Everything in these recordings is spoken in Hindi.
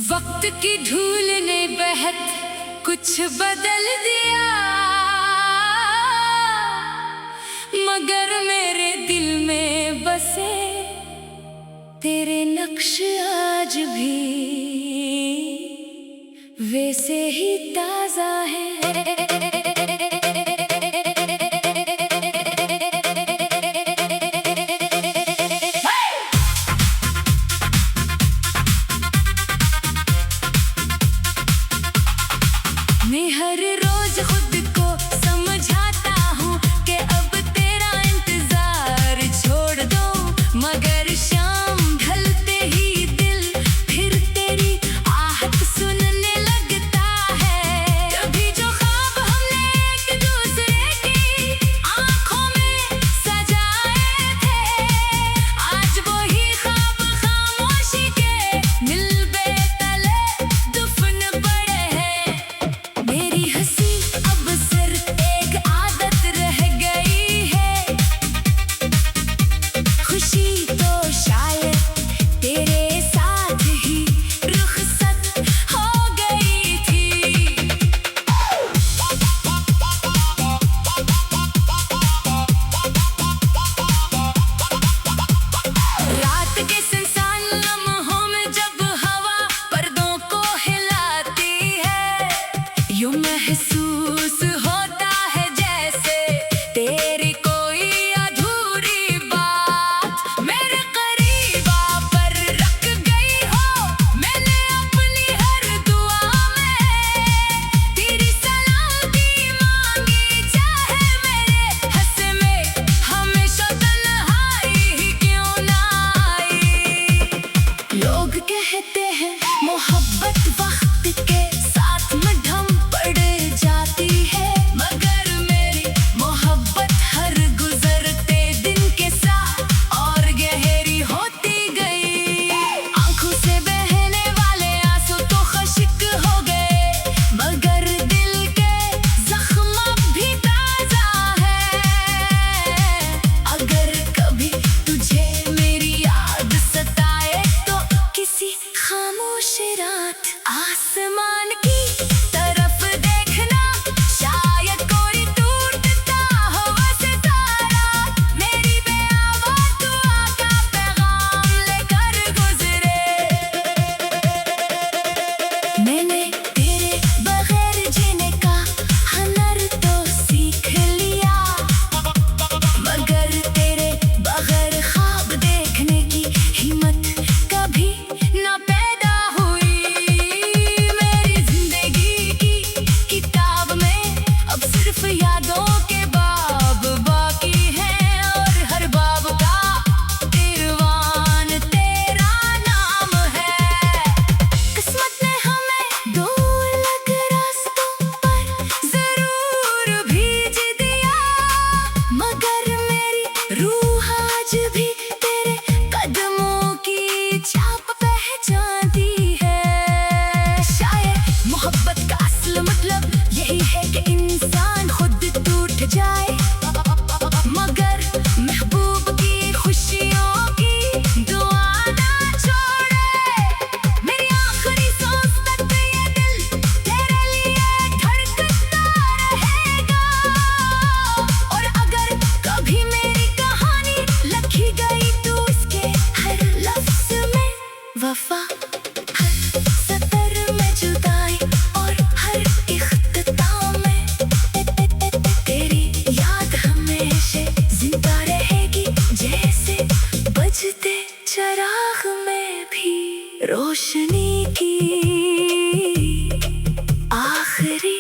वक्त की धूल ने बहक कुछ बदल दिया, मगर मेरे दिल में बसे तेरे नक्श आज भी वैसे ही ताजा है। मैं हर रोज खुद को समझाता हूँ कि अब तेरा इंतजार छोड़ दो, मगर शाम ढलते ही दिल फिर तेरी आहट सुनने लगता है। तभी जो ख्वाब हमने एक दूसरे की आंखों में सजाए थे, आज वही ख्वाब खामोशी के मिल बेतले दुफन पड़े हैं। मेरी हंसी अब सिर्फ एक आदत रह गई है, खुशी तो शायद तेरे साथ ही रुखसत हो गई थी। रात के सुनसान लम्हों में जब हवा पर्दों को हिलाती है, यूं महसूस होता है जैसे तेरी कोई अधूरी बात मेरे करीब आकर रख गई हो। मैंने अपनी हर दुआ में तेरी सलामती मांगी, चाहे मेरे हंस में हमेशा तन्हाई ही क्यों ना आई। लोग कहते हैं मोहब्बत वक्त के साथ मध्यम पड़ जाती है, मगर मेरी मोहब्बत हर गुजरते दिन के साथ और गहरी होती गई। आंखों से बहने वाले आंसू तो खुश्क हो गए, मगर दिल के जख्म अब भी ताजा है। अगर कभी तुझे मेरी याद सताए तो किसी खामोश रात आसमान की तरफ देखना, शायद कोई टूटता हो सितारा मेरी बेआवाज़ दुआ का पैगाम लेकर गुजरे। मैंने तेरे बगैर जीने का हुनर तो सीख लिया, मगर तेरे बगैर ख्वाब देखने की हिम्मत कभी ना पैदा हुई। मेरी जिंदगी की किताब में अब सिर्फ यादों के बाब बाकी हैं, और हर बाब का तिरवान तेरा नाम है। किस्मत ने हमें दो अलग रास्तों पर जरूर भेज दिया, मगर मेरी रूह आज भी तेरे कदमों की छाप पहचानती है। शायद मोहब्बत का असल मतलब यही है कि इंसान खुद टूट जाए, मगर महबूब की खुशियों की दुआ ना छोड़े। मेरी आखिरी सांस तक ये दिल तेरे लिए धड़कता रहेगा, और अगर कभी मेरी कहानी लिखी गई तो इसके हर लफ्ज में वफा, हर सतर में जुदाई, और हर इख्तिताम में तेरी याद हमेशा जिंदा रहेगी, जैसे बजते चराग में भी रोशनी की आखिरी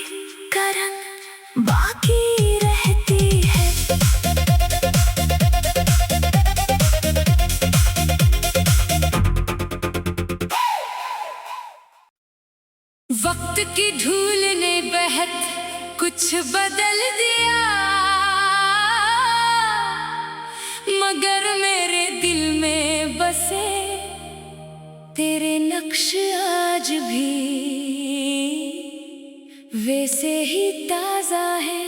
करन बाकी रहती है। वक्त की धूल ने बहक कुछ बदल दिया, मगर मेरे दिल में बसे तेरे नक्श आज भी वैसे ही ताजा है।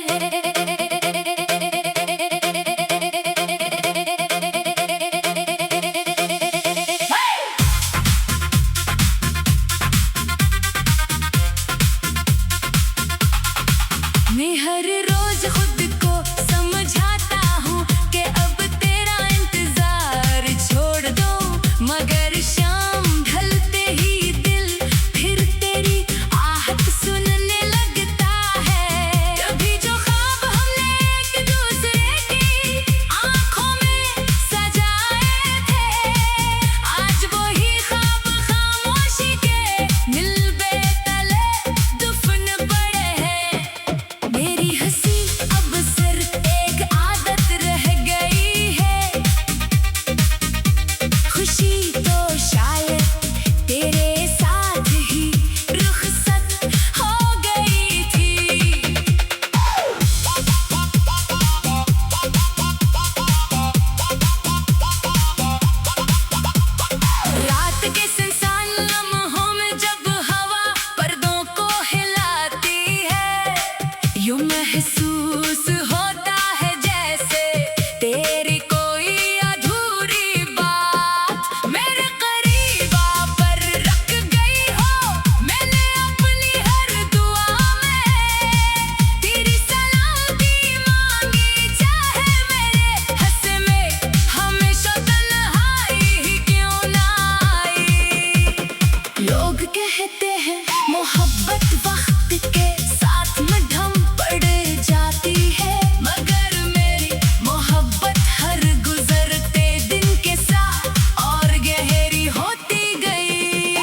लोग कहते हैं मोहब्बत वक्त के साथ में ढम पड़ जाती है, मगर मेरी मोहब्बत हर गुजरते दिन के साथ और गहरी होती गई।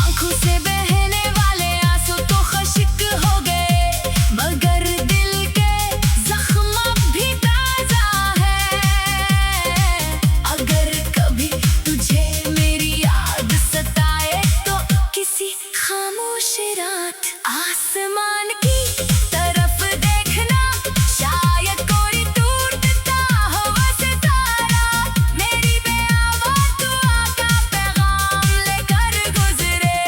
आंखों से बहने वाले आंसू तो खश्क हो गए, मगर दिल के जख्म अब भी ताजा है। अगर कभी तुझे मेरी याद सताए तो किसी खामोश रात आसमान की तरफ देखना, शायद कोई टूटता हुआ सितारा मेरी बेआवाज़ दुआ का पैगाम लेकर गुजरे।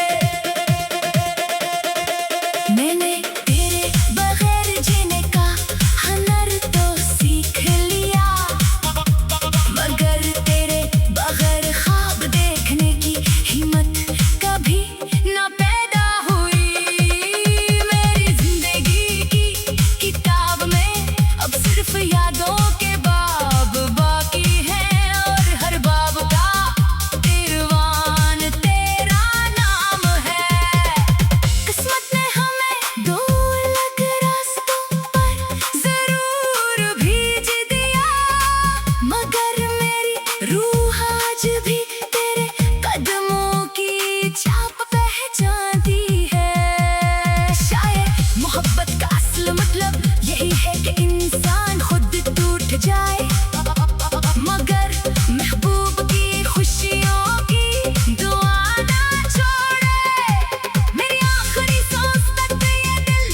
मैंने तेरे बगैर जीने का हुनर तो सीख लिया, मगर तेरे बगैर ख्वाब देखने की हिम्मत कभी न पैदा हुई। मेरी जिंदगी की किताब में अब सिर्फ यादों के बाब बाकी हैं, और हर बाब का तिरवान तेरा नाम है। किस्मत ने हमें दो अलग रास्तों पर जरूर भेज दिया, मगर मेरी रूह आज भी तेरे कदमों की छाप पहचानती है। शायद मोहब्बत का असल मतलब यही है कि इंसान खुद टूट जाए, मगर महबूब की खुशियों की दुआ ना छोड़े। मेरी आखिरी सांस तक ये दिल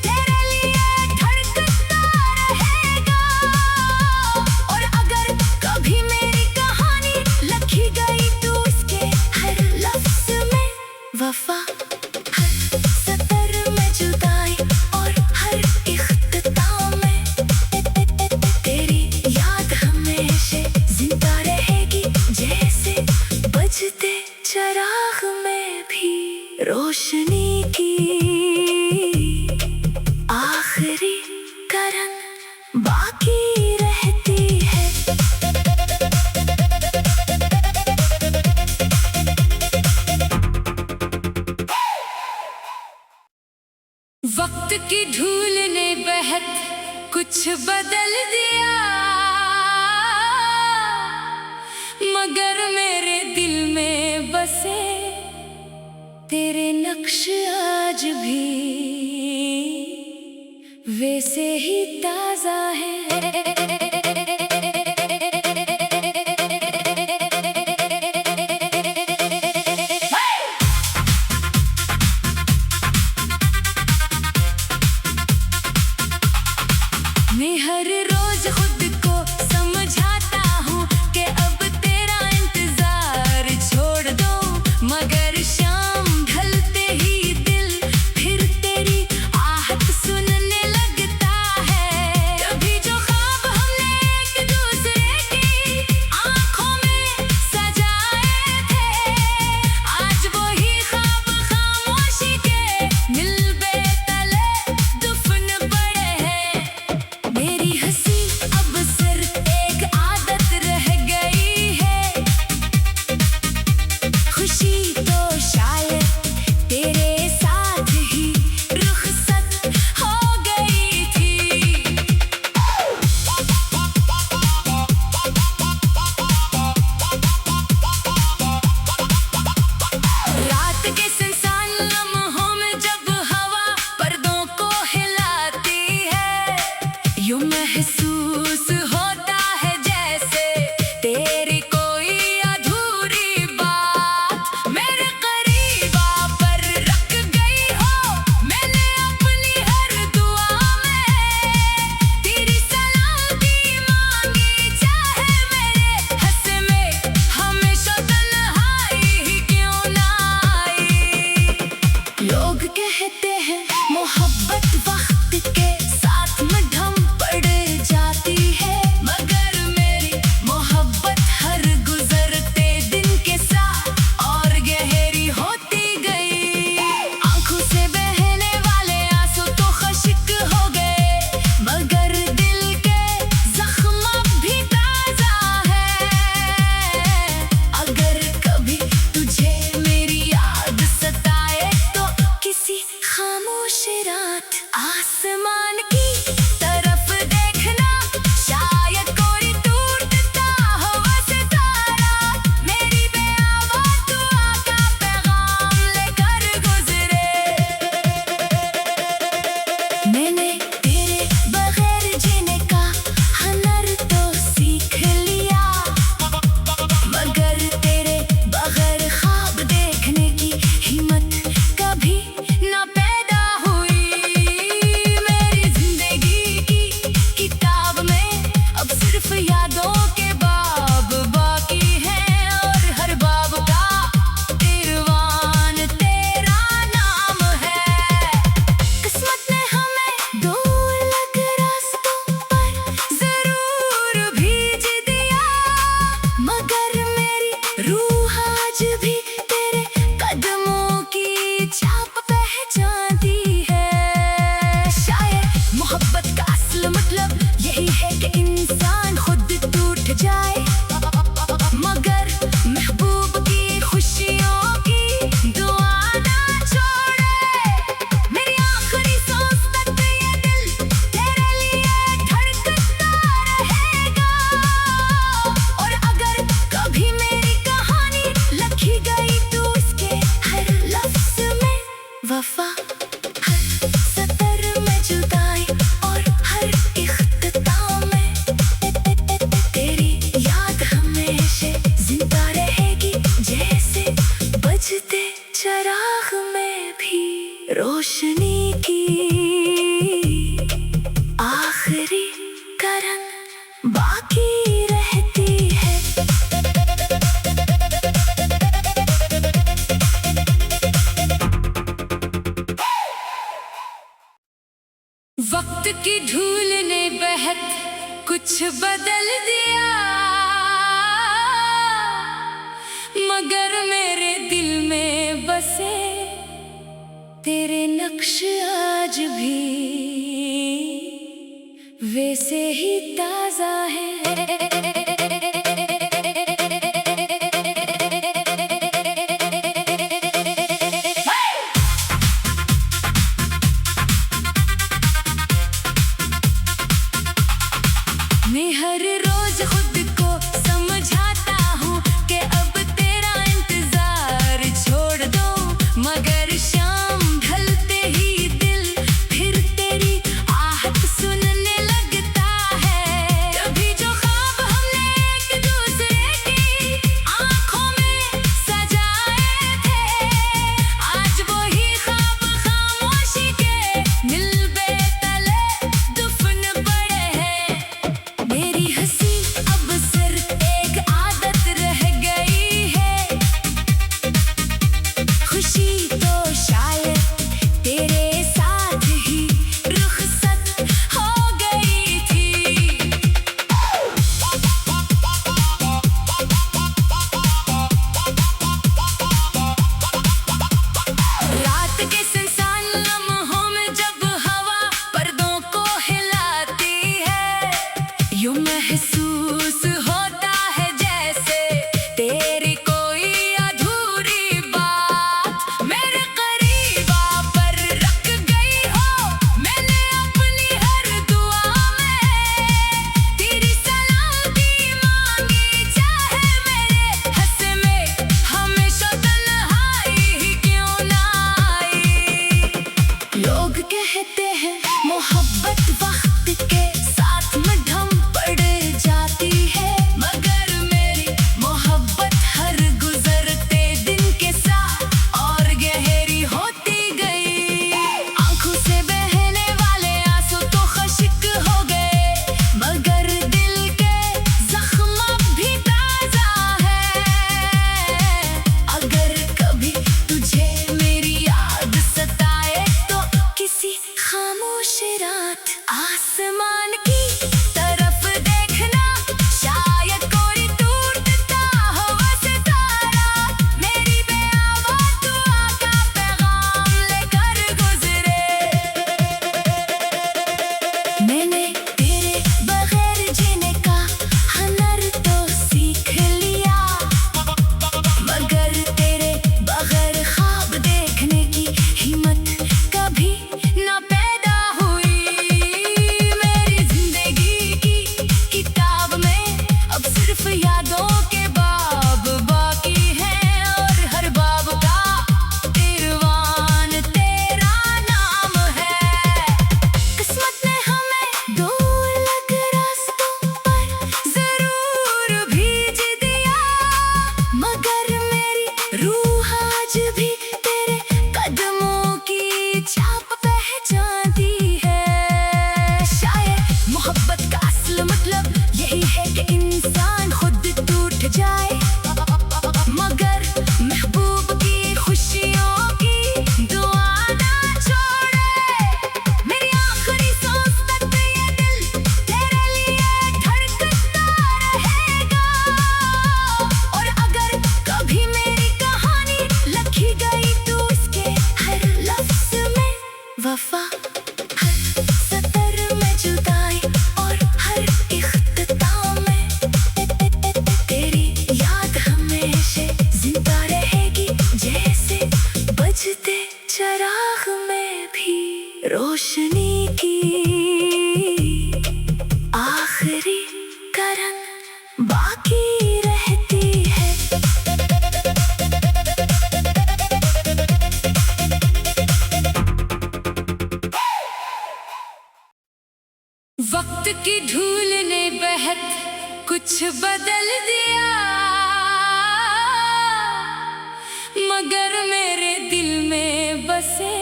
तेरे लिए धड़कता रहेगा, और अगर कभी मेरी कहानी लिखी गई तो उसके हर लफ्ज में वफा, हर सतर में जुदाई, और हर इख्तिताम में तेरी याद हमेशा जिंदा रहेगी, जैसे बजते चराग में भी रोशनी की आखिरी करन बाकी रहती है। वक्त की धूल ने बहक कुछ बदल दिया, मगर मेरे दिल में बसे तेरे नक्श आज भी वैसे ही ताजा है। मैं हर रोज खुद को समझाता हूँ कि अब तेरा इंतजार छोड़ दो, मगर शाम ढलते ही दिल फिर वफा हर सतर में जुदाई और हर इख्तिताम में तेरी याद हमेशा जिंदा रहेगी, जैसे बजते चराग में भी रोशनी की आखिरी करन बाकी रहती है। वक्त की धूल ने बहक कुछ बदल दिया, मगर मेरे दिल में बसे तेरे नक्श आज भी वैसे ही ताजा है। मैं हर रोज खुद को समझाता हूँ कि अब तेरा इंतजार छोड़ दो, मगर शाम ढलते ही दिल फिर तेरी आहट सुनने लगता है। कभी जो ख्वाब हमने एक दूसरे की आंखों में सजाए थे, आज वही ख्वाब खामोशी के दिल बेतले दुफन पड़े हैं। मेरी हंसी अब सिर्फ एक आदत रह गई है, खुशी तो शायद तेरे साथ ही रुखसत हो गई थी। रात के सुनसान लम्हों में जब हवा पर्दों को हिलाती है, यूं महसूस होता है जैसे तेरी कोई अधूरी बात मेरे करीब आकर रख गई हो। मैंने अपनी हर दुआ में तेरी सलामती मांगी, चाहे मेरे हंस में हमेशा तन्हाई ही क्यों ना आई। लोग कहते हैं मोहब्बत वक्त के साथ मध्यम पड़ जाती है, मगर मेरी मोहब्बत हर गुजरते दिन के साथ और गहरी होती गई। आंखों से बहने वाले आंसू तो खुश्क हो गए, मगर दिल के जख्म भी ताजा है। अगर कभी तुझे मेरी याद सताए तो किसी खामोश रात आसमान की तरफ देखना, शायद कोई टूटता हुआ सितारा मेरी बेआवाज़ दुआ का पैगाम लेकर गुजरे। मैंने तेरे बगैर जीने का हुनर तो सीख लिया, मगर तेरे बगैर ख्वाब देखने की हिम्मत कभी न पैदा हुई। मेरी जिंदगी की किताब में अब सिर्फ यादों के बाब बाकी हैं, और हर बाब का तिरवान तेरा नाम है। किस्मत ने हमें दो अलग रास्तों पर जरूर भेज दिया, मगर मेरी रूह आज भी तेरे कदमों की छाप पहचानती है। शायद मोहब्बत का असल मतलब यही है कि इंसान खुद टूट जाए, मगर महबूब की खुशियों की दुआ ना छोड़े। मेरी आखिरी सांस तक ये दिल तेरे लिए धड़कता रहेगा, और अगर कभी मेरी कहानी लिखी गई तो इसके हर लफ्ज में वफा हर सतर में जुदाई और हर इख्तिताम में तेरी याद हमेशा जिंदा रहेगी, जैसे बजते चराग में भी रोशनी की आखिरी करन बाकी रहती है। वक्त की धूल ने बहक कुछ बदल दिया, मगर मेरे दिल में बसे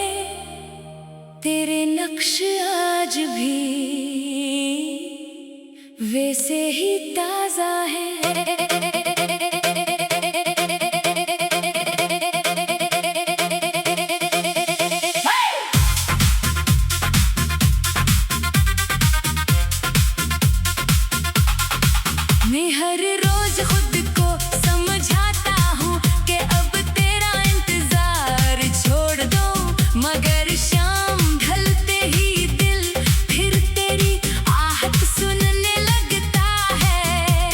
तेरे नक्श आज भी वैसे ही ताजा है। मैं हर रोज खुद को समझाता हूँ कि अब तेरा इंतजार छोड़ दो, मगर शाम ढलते ही दिल फिर तेरी आहट सुनने लगता है।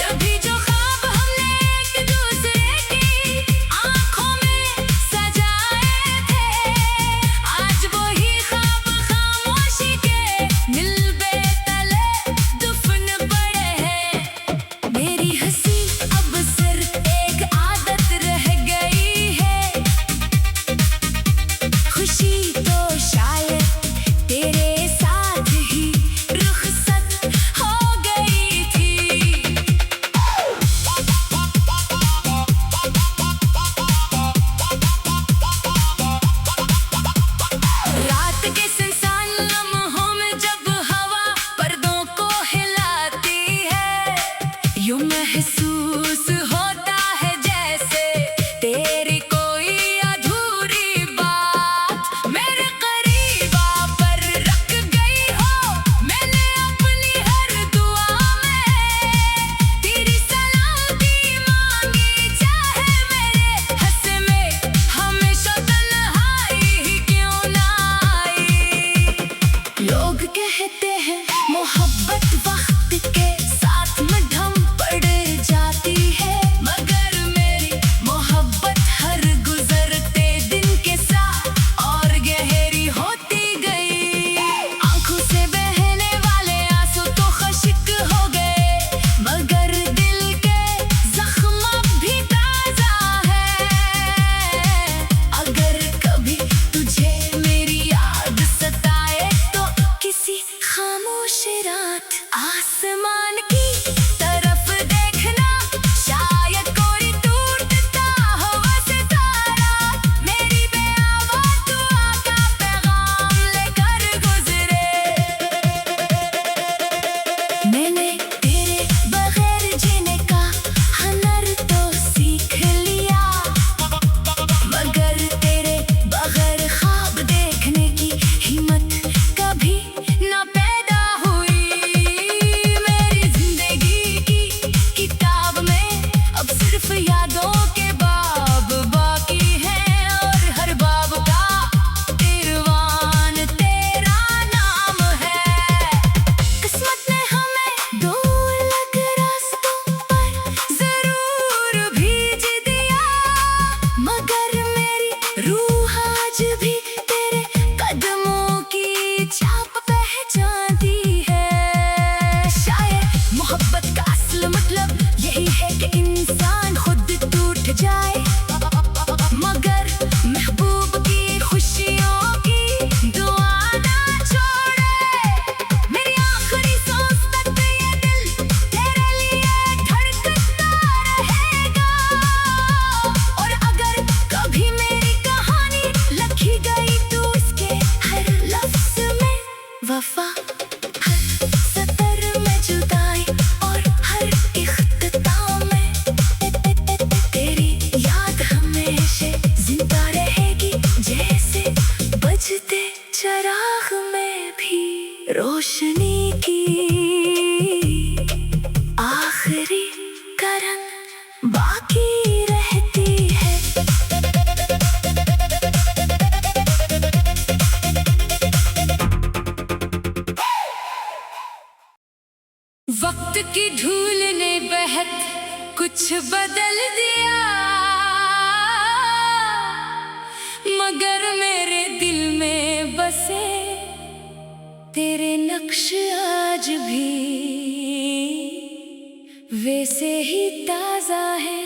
कभी जो ख्वाब हमने एक दूसरे की आंखों में सजाए थे, आज वही ख्वाब खामोशी के दिल बेतले दुफन पड़े हैं। मेरी हंसी अब सिर्फ एक आदत रह गई है, खुशी तो शायद तेरे साथ ही रुखसत हो गई थी। रात के सुनसान लम्हों में जब हवा पर्दों को हिलाती है, यूं महसूस होता है जैसे तेरी कोई अधूरी बात मेरे करीब आकर रख गई हो। मैंने अपनी हर दुआ में तेरी सलामती मांगी, चाहे मेरे हंस में हमेशा तन्हाई ही क्यों ना आई। लोग कहते हैं मोहब्बत वक्त के साथ मध्यम पड़ जाती है, मगर मेरी मोहब्बत हर गुजरते दिन के साथ और गहरी होती गई। आंखों से बहने वाले आंसू तो खुश्क हो गए, मगर दिल के जख्म भी ताजा है। अगर कभी तुझे मेरी याद सताए तो किसी खामोश रात आसमान की तरफ देखना, शायद कोई टूटता हुआ सितारा मेरी बेआवाज़ दुआ का पैगाम लेकर गुजरे। मैंने तेरे बगैर जीने का हुनर तो सीख लिया, मगर तेरे बगैर ख्वाब देखने की हिम्मत कभी ना पैदा हुई। मेरी जिंदगी की किताब में अब सिर्फ यादों के बाब बाकी हैं, और हर बाब का तिरवान तेरा नाम है। किस्मत ने हमें दो अलग रास्तों पर जरूर भेज दिया, मगर मेरी रूह आज भी तेरे कदमों की छाप पहचानती है। शायद मोहब्बत का असल मतलब यही है कि इंसान खुद टूट जाए, मगर महबूब की खुशियों की दुआ ना छोड़े। मेरी आखिरी सांस तक ये दिल तेरे लिए धड़कता रहेगा, और अगर कभी मेरी कहानी लिखी गई तो इसके हर लफ्ज में वफा, हर सतर में जुदाई, और हर इख्तिताम में तेरी याद हमेशा जिंदा रहेगी। जैसे बजते चराग में भी रोशनी की आखिरी करन बाकी रहती है। वक्त की धूल ने बहक कुछ बदल दिया, मगर मेरे दिल में बसे तेरे नक्श आज भी वैसे ही ताजा है।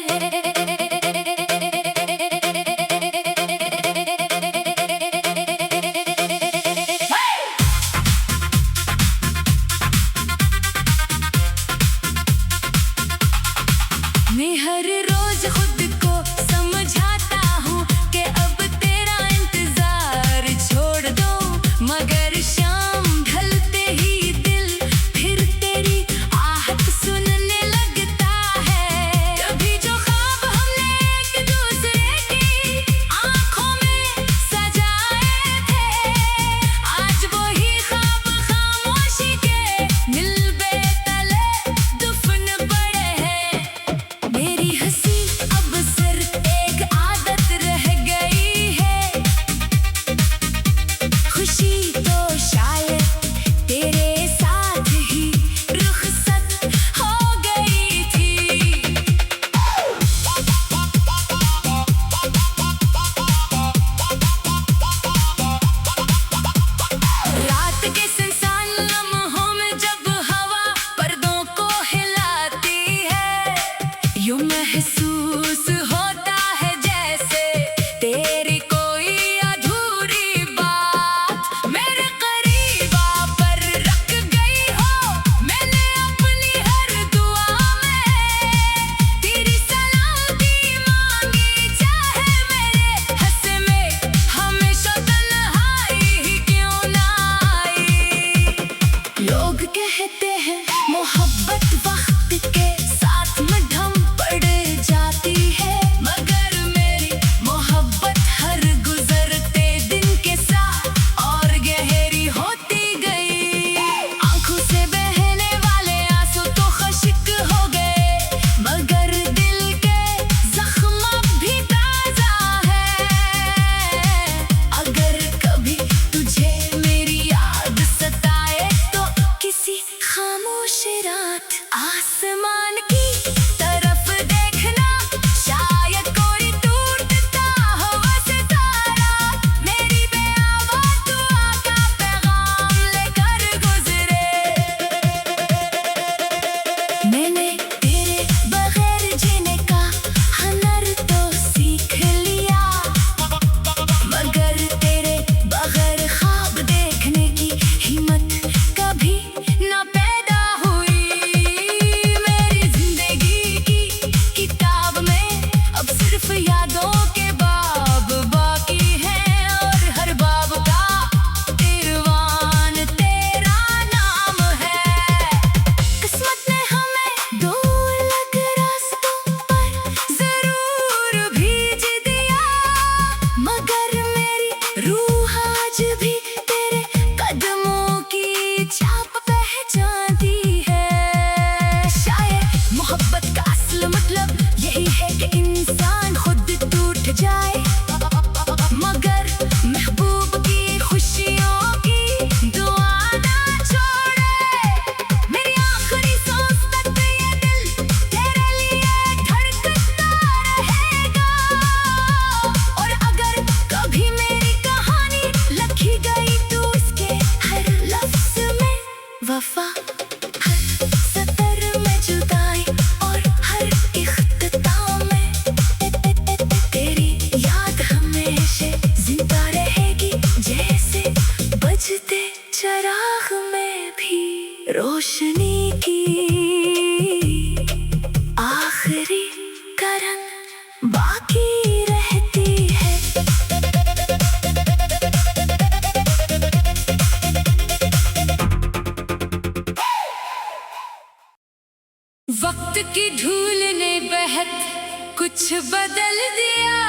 कुछ बदल दिया,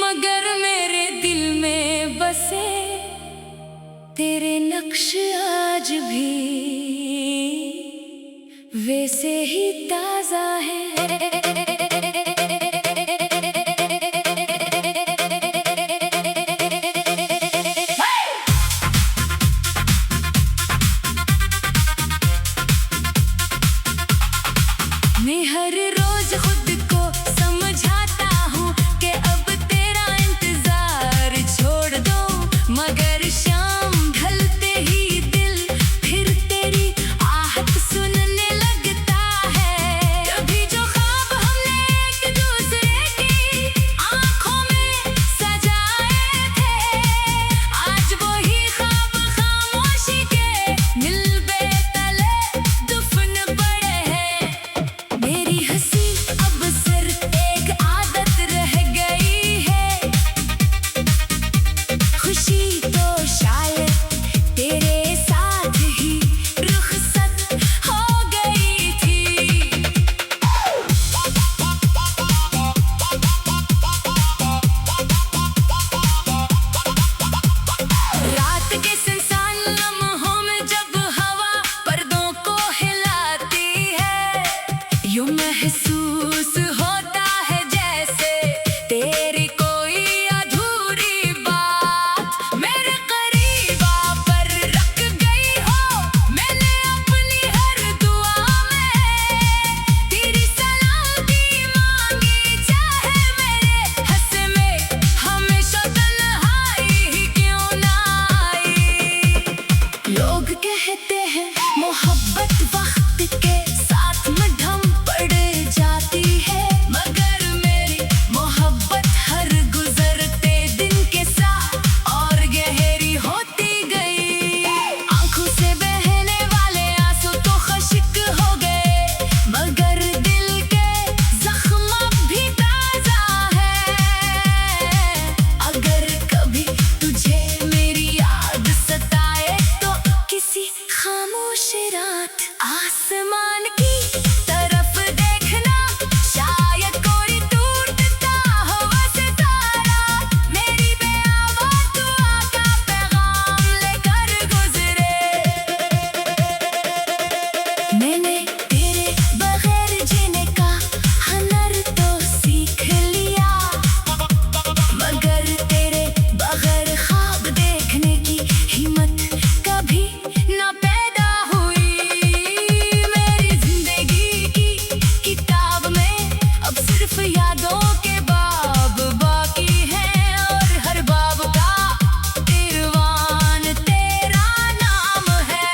मगर मेरे दिल में बसे तेरे नक्श आज भी वैसे ही ताजा है। मैं हर रोज खुद को समझाता हूँ कि अब तेरा इंतजार छोड़ दो, मगर शाम ढलते ही दिल फिर तेरी आहट सुनने लगता है। कभी जो ख्वाब हमने एक दूसरे की आंखों में सजाए थे, आज वही ख्वाब खामोशी के मिलबे तले दुफन पड़े हैं। मेरी हंसी अब सिर्फ एक आदत रह गई है, खुशी तो शायद तेरे साथ ही रुखसत हो गई थी। रात के सुनसान लम्हों में जब हवा पर्दों को हिलाती है, यूं महसूस होता है जैसे तेरी कोई अधूरी बात मेरे करीब आकर रख गई हो। मैंने अपनी हर दुआ में तेरी सलामती मांगी, चाहे मेरे हंस में हमेशा तन्हाई ही क्यों ना आई। लोग कहते हैं मोहब्बत वक्त के साथ मध्यम पड़ जाती है, मगर मेरी मोहब्बत हर गुजरते दिन के साथ और गहरी होती गई। आंखों से बहने वाले आंसू तो खश्क हो गए, मगर दिल के जख्म अब भी ताजा है। अगर कभी तुझे मेरी याद सताए तो किसी खामोश रात आसमान की तरफ देखना, शायद कोई टूटता हुआ सितारा मेरी बेआवाज़ दुआ का पैगाम लेकर गुजरे। मैंने तेरे बगैर जीने का हुनर तो सीख लिया, मगर तेरे बगैर ख्वाब देखने की हिम्मत कभी ना पैदा हुई। मेरी जिंदगी की किताब में अब सिर्फ यादों के बाब बाकी हैं, और हर बाब का तिरवान तेरा नाम है।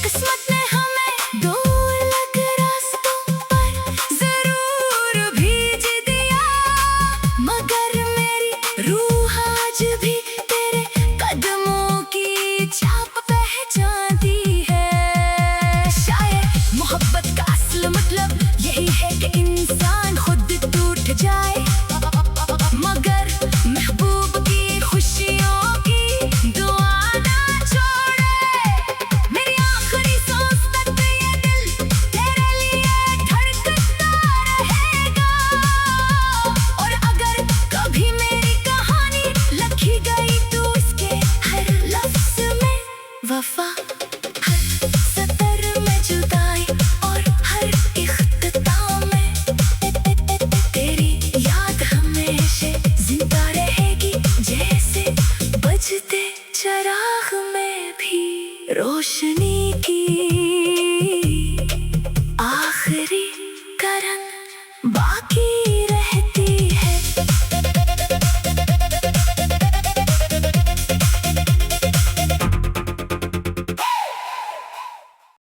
किस्मत ने हमें दो अलग रास्तों पर जरूर भेज दिया, मगर मेरी रूह आज भी तेरे कदमों की छाप पहचानती है। शायद मोहब्बत का असल मतलब यही है कि इंसान खुद टूट जाए, मगर महबूब की खुशियों की दुआ ना छोड़े। मेरी आखिरी सांस तक ये दिल तेरे लिए धड़कता रहेगा, और अगर कभी मेरी कहानी लिखी गई तो उसके हर लफ्ज में वफा, हर सतर में जुदाई और हर इख्तिताम में तेरी याद हमेशा जिंदा रहेगी, जैसे बजते चराग में भी रोशनी